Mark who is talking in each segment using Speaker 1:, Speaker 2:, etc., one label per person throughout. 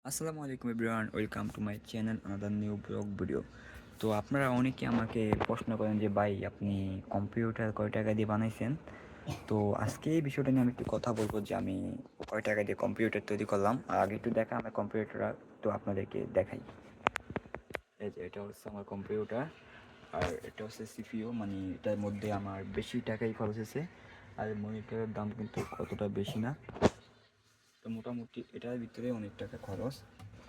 Speaker 1: আসসালামু আলাইকুম everyone, welcome to my channel another new blog video. তো আপনারা অনেকে আমাকে প্রশ্ন করেন যে ভাই আপনি কম্পিউটার কয় টাকা দিয়ে বানাইছেন। তো আজকে এই বিষয়টা নিয়ে আমি একটু কথা বলবো যে আমি কয় টাকা দিয়ে কম্পিউটার তৈরি করলাম। আর আগে একটু দেখা আমার কম্পিউটার তো আপনাদেরকে দেখাই। এই যে এটা হচ্ছে আমার কম্পিউটার, আর এটা হচ্ছে সিপিইউ, মানে এটার মধ্যে আমার বেশি টাকাই খরচ হয়েছে। আর মনিটরের দাম কিন্তু অতটা বেশি না, তো মোটামুটি এটার ভিতরে অনেক টাকা খরচ।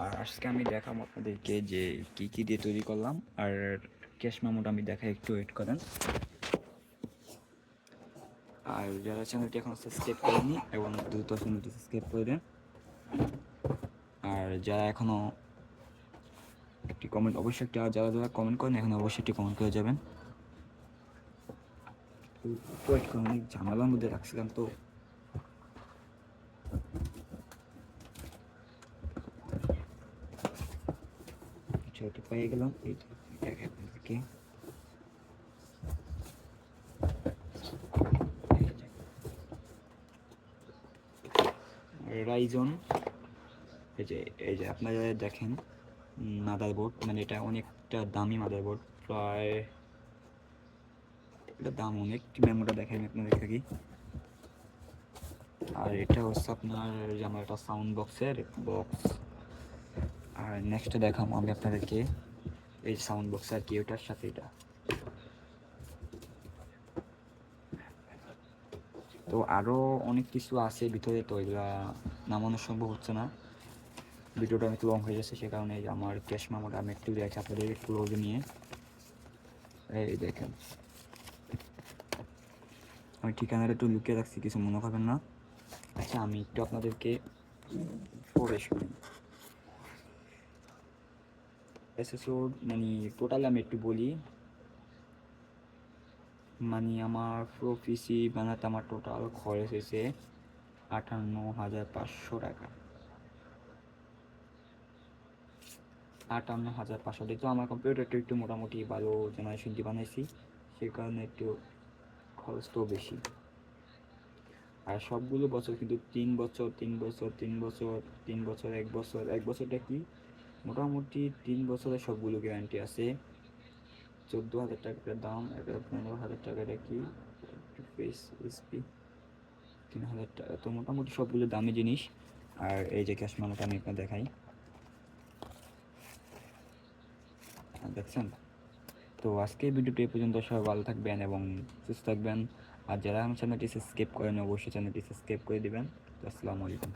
Speaker 1: আর আজকে আমি দেখাবো আপনাদেরকে যে কী কী দিয়ে তৈরি করলাম। আর ক্যাশ মেমোটা আমি দেখাই, একটু ওয়েট করেন। আর যারা চ্যানেলটি এখন সাবস্ক্রাইব করেনি এবং দ্রুত চ্যানেলটি সাবস্ক্রাইব করে দেন। আর যারা এখনও একটি কমেন্ট অবশ্যই একটা যারা যারা কমেন্ট করেন এখন অবশ্যই একটি কমেন্ট করে যাবেন। একটু ওয়েট করুন, অনেক ঝামেলার মধ্যে রাখছিলাম তো। যেহেতু পেয়ে গেলাম এটাকে আপনাদেরকে রাইজন, এই যে এই যে আপনারা দেখেন মাদারবোর্ড, মানে এটা অনেকটা দামি মাদারবোর্ড, প্রায় এটা দাম অনেক। মেমোটা দেখেন আপনাদের থাকি। আর এটা হচ্ছে আপনার যে আমার একটা সাউন্ড বক্সের বক্স। আর নেক্সটে দেখাবো আমি আপনাদেরকে এই সাউন্ড বক্স আর কি ওটার সাথে এটা। তো আরও অনেক কিছু আছে ভিতরে, তো এগুলা নামানো সম্ভব হচ্ছে না, ভিডিওটা অনেক লং হয়ে যাচ্ছে। সে কারণে আমার ক্যাশ মেমোটা আমি একটু দেখি আপনাদের একটু লোজে নিয়ে। এই দেখেন আমি ঠিকানাটা একটু লুকিয়ে রাখছি, কিছু মনে করবেন না। আচ্ছা আমি একটু আপনাদেরকে পড়ে শুনি। এসএসওর মানে টোটাল আমি একটু বলি, মানে আমার পুরো পিসি বানাতে আমার টোটাল খরচ হয়েছে 58,500 টাকা। 58,500 দিয়ে তো আমার কম্পিউটারটা একটু মোটামুটি ভালো জেনারেশন দিয়ে বানাইছি, সেই কারণে একটু খরচটাও বেশি। আর সবগুলো বছর কিন্তু 3 বছর 3 বছর 3 বছর 3 বছর 1 বছর 1 বছরটা কি মোটামুটি 3 বছরের সবগুলো গ্যারান্টি আছে। 14,000 টাকার দাম, এটা 15,000 টাকাটা কি ফেস এসপি 3,000 টাকা, তো মোটামুটি সবগুলো দামি জিনিস। আর এই যে ক্যাশ মেমোটা আমি আপনার দেখাই, দেখছেন। তো আজকে ভিডিওটি এই পর্যন্ত, সবাই ভালো থাকবেন এবং সুস্থ থাকবেন। আর যারা আমার চ্যানেলটি সাবস্ক্রাইব করেন অবশ্যই চ্যানেলটি সাবস্ক্রাইব করে দিবেন। আসসালামু আলাইকুম।